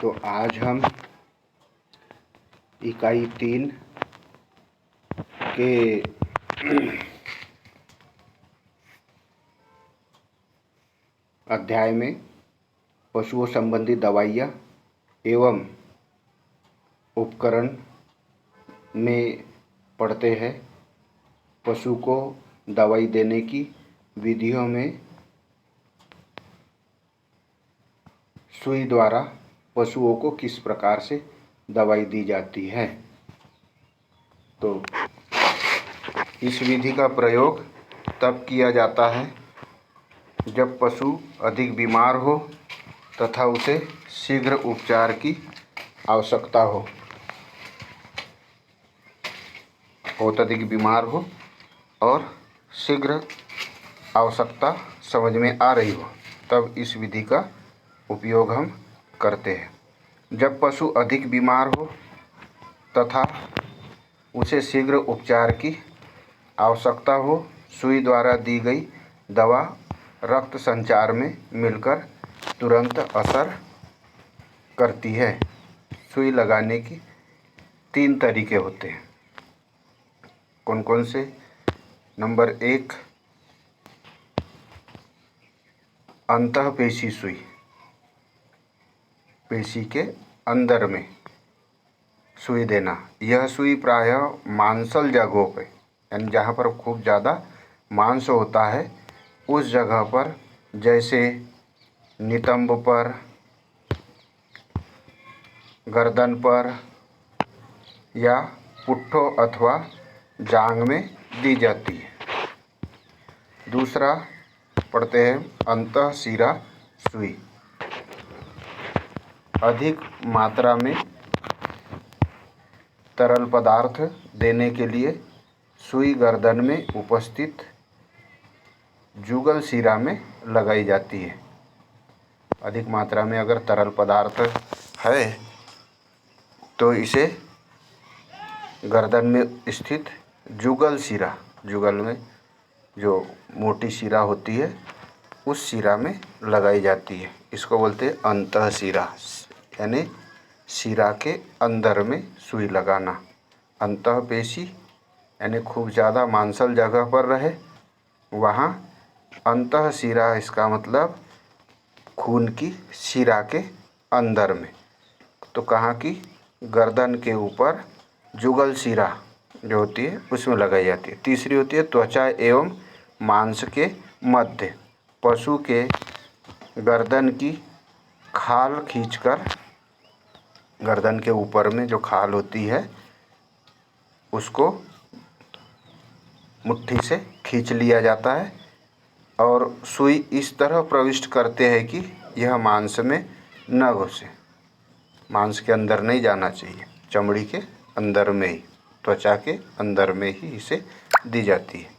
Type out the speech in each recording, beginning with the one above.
तो आज हम इकाई 3 के अध्याय में पशुओं संबंधी दवाइयाँ एवं उपकरण में पढ़ते हैं। पशु को दवाई देने की विधियों में सुई द्वारा पशुओं को किस प्रकार से दवाई दी जाती है। तो इस विधि का प्रयोग तब किया जाता है जब पशु अधिक बीमार हो तथा उसे शीघ्र उपचार की आवश्यकता हो। बहुत अधिक बीमार हो और शीघ्र आवश्यकता समझ में आ रही हो, तब इस विधि का उपयोग हम करते हैं। जब पशु अधिक बीमार हो तथा उसे शीघ्र उपचार की आवश्यकता हो, सुई द्वारा दी गई दवा रक्त संचार में मिलकर तुरंत असर करती है। सुई लगाने की 3 तरीके होते हैं। कौन कौन से? नंबर 1, अंतःपेशी सुई, पेशी के अंदर में सुई देना। यह सुई प्रायः मांसल जगहों पर, यानी जहाँ पर खूब ज़्यादा मांस होता है उस जगह पर, जैसे नितंब पर, गर्दन पर या पुट्ठों अथवा जांघ में दी जाती है। दूसरा पढ़ते हैं अंतःशिरा सुई। अधिक मात्रा में तरल पदार्थ देने के लिए सुई गर्दन में उपस्थित जुगल शिरा में लगाई जाती है। अधिक मात्रा में अगर तरल पदार्थ है तो इसे गर्दन में स्थित जुगल शिरा, जुगल में जो मोटी शिरा होती है उस शिरा में लगाई जाती है। इसको बोलते हैं अंतःशिरा, यानी शिरा के अंदर में सुई लगाना। अंतःपेशी यानी खूब ज़्यादा मांसल जगह पर रहे वहाँ। अंतःशिरा इसका मतलब खून की शिरा के अंदर में। तो कहाँ की? गर्दन के ऊपर जुगल शिरा जो होती है उसमें लगाई जाती है। तीसरी होती है त्वचा एवं मांस के मध्य। पशु के गर्दन की खाल खींचकर, गर्दन के ऊपर में जो खाल होती है उसको मुट्ठी से खींच लिया जाता है और सुई इस तरह प्रविष्ट करते हैं कि यह मांस में न घुसे। मांस के अंदर नहीं जाना चाहिए, चमड़ी के अंदर में ही, त्वचा के अंदर में ही इसे दी जाती है।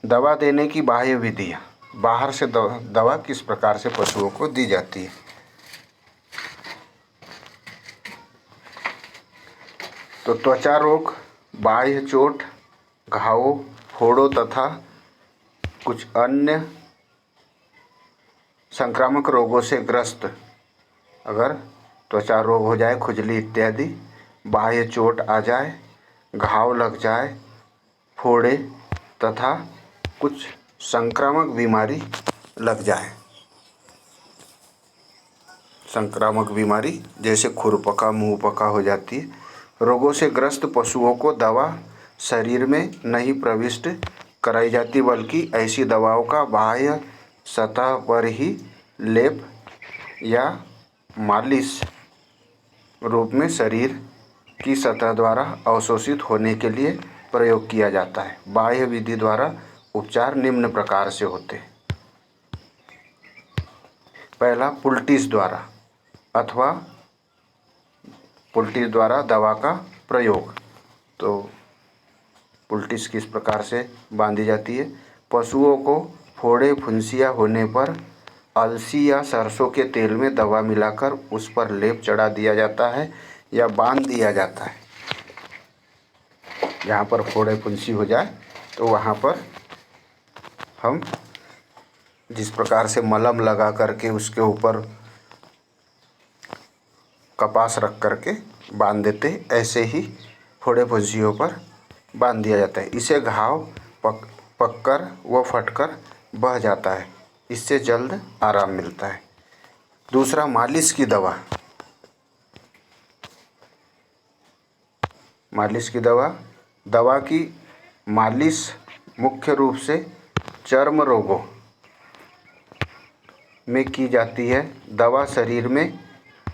दवा देने की बाह्य विधियाँ। बाहर से दवा किस प्रकार से पशुओं को दी जाती है। तो त्वचा रोग, बाह्य चोट, घावों, फोड़ों तथा कुछ अन्य संक्रामक रोगों से ग्रस्त, अगर त्वचा रोग हो जाए, खुजली इत्यादि, बाह्य चोट आ जाए, घाव लग जाए, फोड़े तथा कुछ संक्रामक बीमारी लग जाए, संक्रामक बीमारी जैसे खुरपका, मुँह पका हो जाती है, रोगों से ग्रस्त पशुओं को दवा शरीर में नहीं प्रविष्ट कराई जाती, बल्कि ऐसी दवाओं का बाह्य सतह पर ही लेप या मालिश रूप में शरीर की सतह द्वारा अवशोषित होने के लिए प्रयोग किया जाता है। बाह्य विधि द्वारा उपचार निम्न प्रकार से होते हैं। पहला, पुल्टिस द्वारा अथवा पुल्टिस द्वारा दवा का प्रयोग। तो पुल्टिस किस प्रकार से बांधी जाती है? पशुओं को फोड़े फुंसियाँ होने पर अलसी या सरसों के तेल में दवा मिलाकर उस पर लेप चढ़ा दिया जाता है या बांध दिया जाता है। जहाँ पर फोड़े फुंसी हो जाए तो वहाँ पर हम जिस प्रकार से मलम लगा करके उसके ऊपर कपास रख करके बांध देते, ऐसे ही फोड़े फुंसियों पर बांध दिया जाता है। इसे घाव पककर व फटकर बह जाता है, इससे जल्द आराम मिलता है। दूसरा, मालिश की दवा। मालिश की दवा की मालिश मुख्य रूप से चर्म रोगों में की जाती है। दवा शरीर में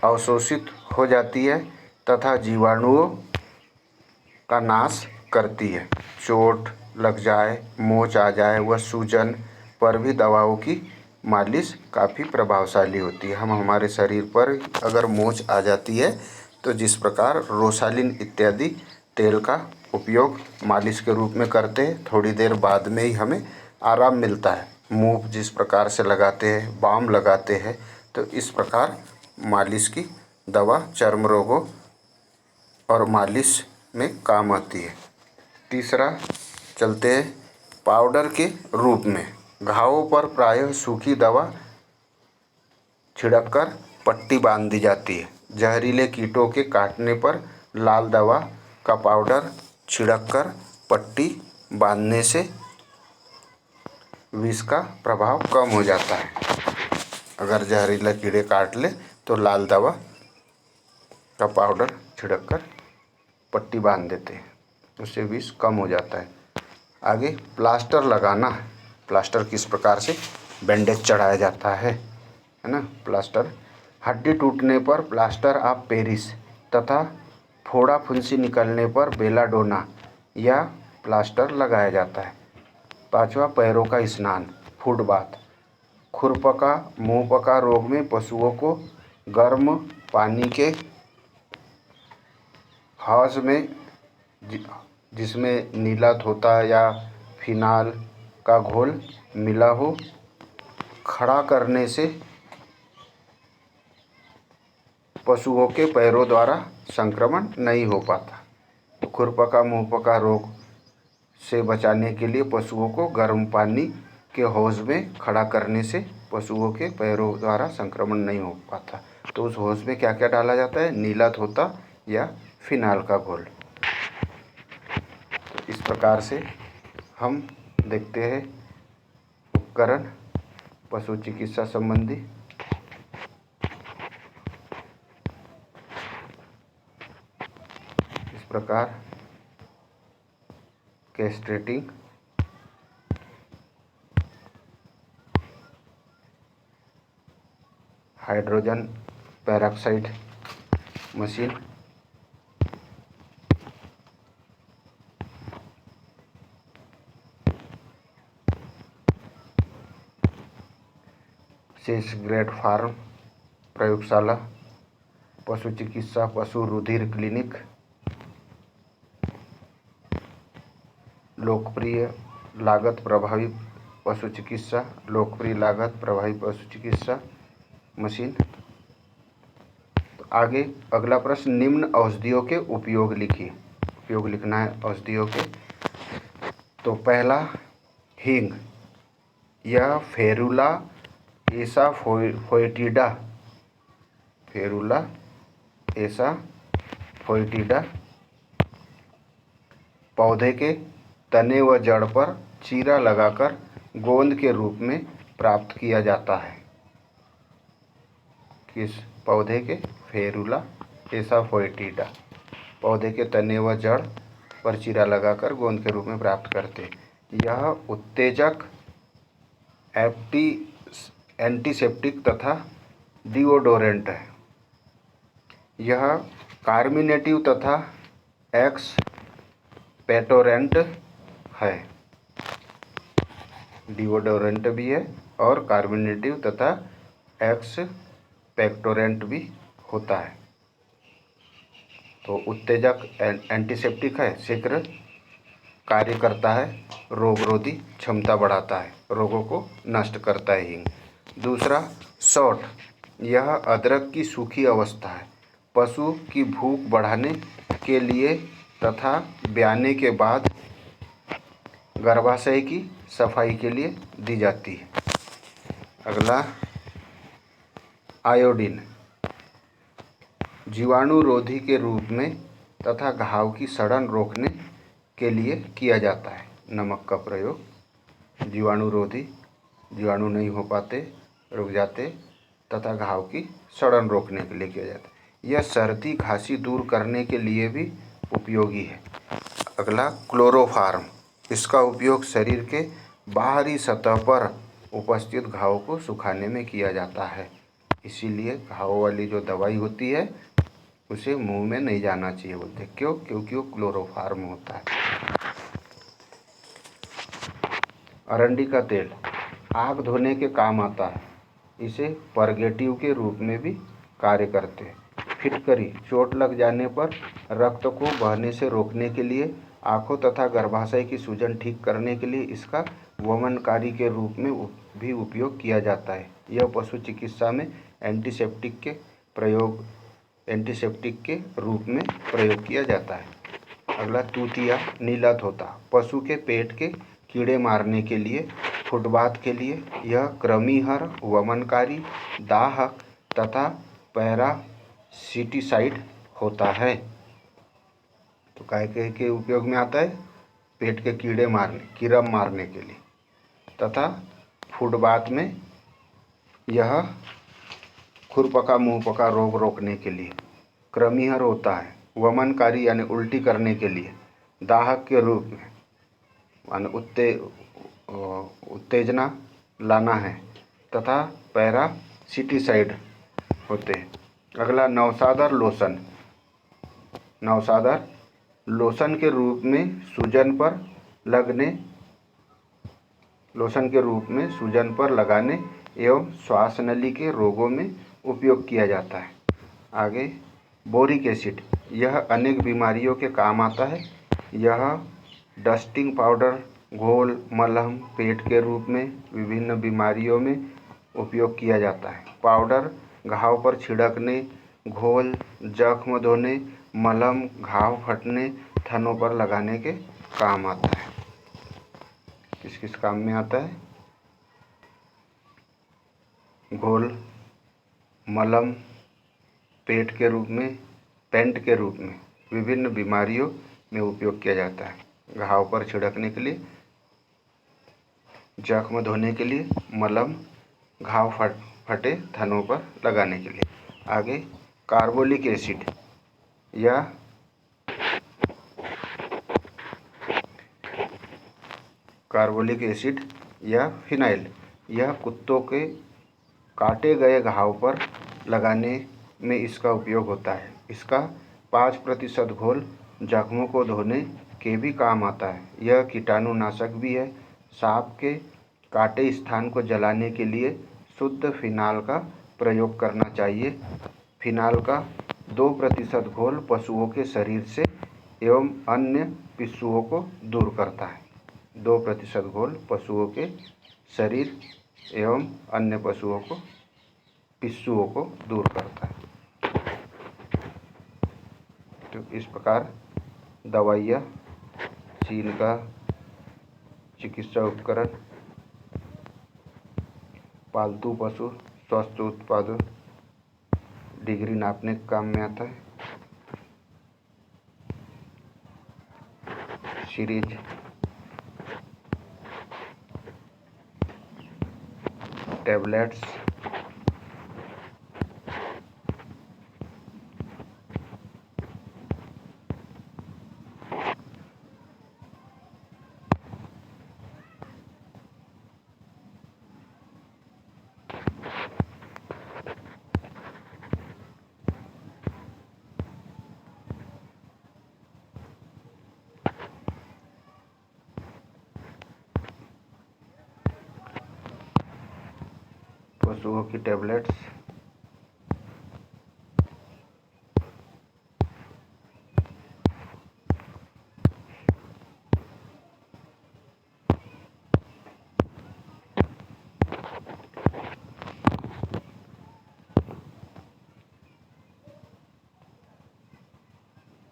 अवशोषित हो जाती है तथा जीवाणुओं का नाश करती है। चोट लग जाए, मोच आ जाए व सूजन पर भी दवाओं की मालिश काफ़ी प्रभावशाली होती है। हम हमारे शरीर पर अगर मोच आ जाती है तो जिस प्रकार रोसालिन इत्यादि तेल का उपयोग मालिश के रूप में करते हैं, थोड़ी देर बाद में ही हमें आराम मिलता है। मूव जिस प्रकार से लगाते हैं, बाम लगाते हैं, तो इस प्रकार मालिश की दवा चर्म रोगों और मालिश में काम आती है। तीसरा, चलते हैं पाउडर के रूप में। घावों पर प्रायः सूखी दवा छिड़ककर पट्टी बांध दी जाती है। जहरीले कीटों के काटने पर लाल दवा का पाउडर छिड़ककर पट्टी बांधने से विष का प्रभाव कम हो जाता है। अगर जहरीला कीड़े काट ले तो लाल दवा का पाउडर छिड़ककर पट्टी बांध देते हैं, उससे विष कम हो जाता है। आगे, प्लास्टर लगाना। प्लास्टर किस प्रकार से बैंडेज चढ़ाया जाता है ना। प्लास्टर, हड्डी टूटने पर प्लास्टर ऑफ पेरिस तथा फोड़ा फुंसी निकलने पर बेलाडोना या प्लास्टर लगाया जाता है। पांचवा, पैरों का स्नान, फुट बाथ। खुरपका मुंहपका रोग में पशुओं को गर्म पानी के हौज में जिसमें नीला धोता या फिनाल का घोल मिला हो, खड़ा करने से पशुओं के पैरों द्वारा संक्रमण नहीं हो पाता। तो खुरपका मुंहपका रोग से बचाने के लिए पशुओं को गर्म पानी के हौज में खड़ा करने से पशुओं के पैरों द्वारा संक्रमण नहीं हो पाता। तो उस हौज में क्या क्या डाला जाता है? नीला धोता या फिनाल का घोल। तो इस प्रकार से हम देखते हैं उपकरण पशु चिकित्सा संबंधी। इस प्रकार कैस्ट्रेटिंग, हाइड्रोजन पेरोक्साइड मशीन, शेष ग्रेड फार्म प्रयोगशाला, पशु चिकित्सा पशु रुधिर क्लिनिक, लोकप्रिय लागत प्रभावी पशु चिकित्सा, लोकप्रिय लागत प्रभावी पशु चिकित्सा मशीन। तो आगे अगला प्रश्न, निम्न औषधियों के उपयोग लिखिए। उपयोग लिखना है औषधियों के। तो पहला, हींग, यह फेरुला एसा फोएटिडा, फेरुला एसा फोएटिडा पौधे के तने व जड़ पर चीरा लगाकर गोंद के रूप में प्राप्त किया जाता है। किस पौधे के? फेरुला एसा फोएटिडा पौधे के तने व जड़ पर चीरा लगाकर गोंद के रूप में प्राप्त करते हैं। यह उत्तेजक, एंटीसेप्टिक तथा डिओडोरेंट है। यह कार्मिनेटिव तथा एक्सपेक्टोरेंट है। डिओडोरेंट भी है और कार्मिनेटिव तथा एक्सपेक्टोरेंट भी होता है। तो उत्तेजक, एंटीसेप्टिक है, शीघ्र कार्य करता है, रोगरोधी क्षमता बढ़ाता है, रोगों को नष्ट करता है हींग। दूसरा, शॉट, यह अदरक की सूखी अवस्था है। पशु की भूख बढ़ाने के लिए तथा ब्याने के बाद गर्भाशय की सफाई के लिए दी जाती है। अगला, आयोडीन, जीवाणुरोधी के रूप में तथा घाव की सड़न रोकने के लिए किया जाता है। नमक का प्रयोग जीवाणुरोधी, जीवाणु नहीं हो पाते, रुक जाते, तथा घाव की सड़न रोकने के लिए किया जाता है। यह सर्दी खांसी दूर करने के लिए भी उपयोगी है। अगला क्लोरोफार्म, इसका उपयोग शरीर के बाहरी सतह पर उपस्थित घाव को सुखाने में किया जाता है। इसीलिए घाव वाली जो दवाई होती है उसे मुंह में नहीं जाना चाहिए बोलते। क्यों? क्योंकि वो क्लोरोफार्म होता है। अरंडी का तेल आग धोने के काम आता है। इसे परगेटिव के रूप में भी कार्य करते हैं। फिटकरी, चोट लग जाने पर रक्त को बहने से रोकने के लिए, आँखों तथा गर्भाशय की सूजन ठीक करने के लिए इसका वमनकारी के रूप में भी उपयोग किया जाता है। यह पशु चिकित्सा में एंटीसेप्टिक के रूप में प्रयोग किया जाता है। अगला तूतिया, नीला तोता, पशु के पेट के कीड़े मारने के लिए, फुटबाथ के लिए। यह कृमिहर, वमनकारी, दाहक तथा पैरासिटिसाइड होता है। तो काय के उपयोग में आता है? पेट के कीड़े मारने, कीड़म मारने के लिए, तथा फुटबाथ में यह खुरपका मुंहपका रोग रोकने के लिए। कृमिहर होता है वमनकारी यानी उल्टी करने के लिए, दाहक के रूप में माने उत्तेजना लाना है, तथा पैरासिटिसाइड होते हैं। अगला नवसादर लोशन, नवसादर लोशन के रूप में सूजन पर लगाने एवं श्वास नली के रोगों में उपयोग किया जाता है। आगे बोरिक एसिड, यह अनेक बीमारियों के काम आता है। यह डस्टिंग पाउडर, घोल, मलहम, पेट के रूप में विभिन्न बीमारियों में उपयोग किया जाता है। पाउडर घाव पर छिड़कने, घोल जख्म धोने, मलहम घाव फटने, थनों पर लगाने के काम आता है। किस किस काम में आता है? घोल, मलहम, पेट के रूप में, पेंट के रूप में विभिन्न बीमारियों में उपयोग किया जाता है। घाव पर छिड़कने के लिए, जख्म धोने के लिए, मलहम घाव फटे थनों पर लगाने के लिए। आगे कार्बोलिक एसिड, यह या फिनाइल, यह कुत्तों के काटे गए घाव पर लगाने में इसका उपयोग होता है। इसका 5% घोल जख्मों को धोने के भी काम आता है। यह कीटाणुनाशक भी है। सांप के काटे स्थान को जलाने के लिए शुद्ध फिनाल का प्रयोग करना चाहिए। फिनाल का 2% घोल पशुओं के शरीर से एवं अन्य पिस्सुओं को दूर करता है। 2% घोल पशुओं के शरीर एवं अन्य पिस्सुओं को दूर करता है। तो इस प्रकार दवाइयाँ, चीन का चिकित्सा उपकरण, पालतू पशु स्वस्थ उत्पादन डिग्री नापने के काम में आता है। सीरीज, टैबलेट्स, पशुओं की टैबलेट्स,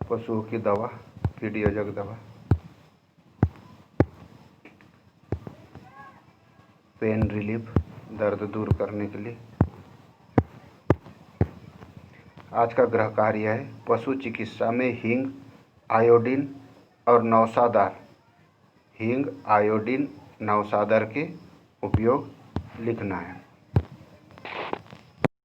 पशुओं की दवा, कीड़ियोजक दवा, पेन रिलीफ, दर्द दूर करने के लिए, आज का गृह कार्य है पशु चिकित्सा में हींग, आयोडीन और नौशादार हींग, आयोडीन, नौशादार के उपयोग लिखना है।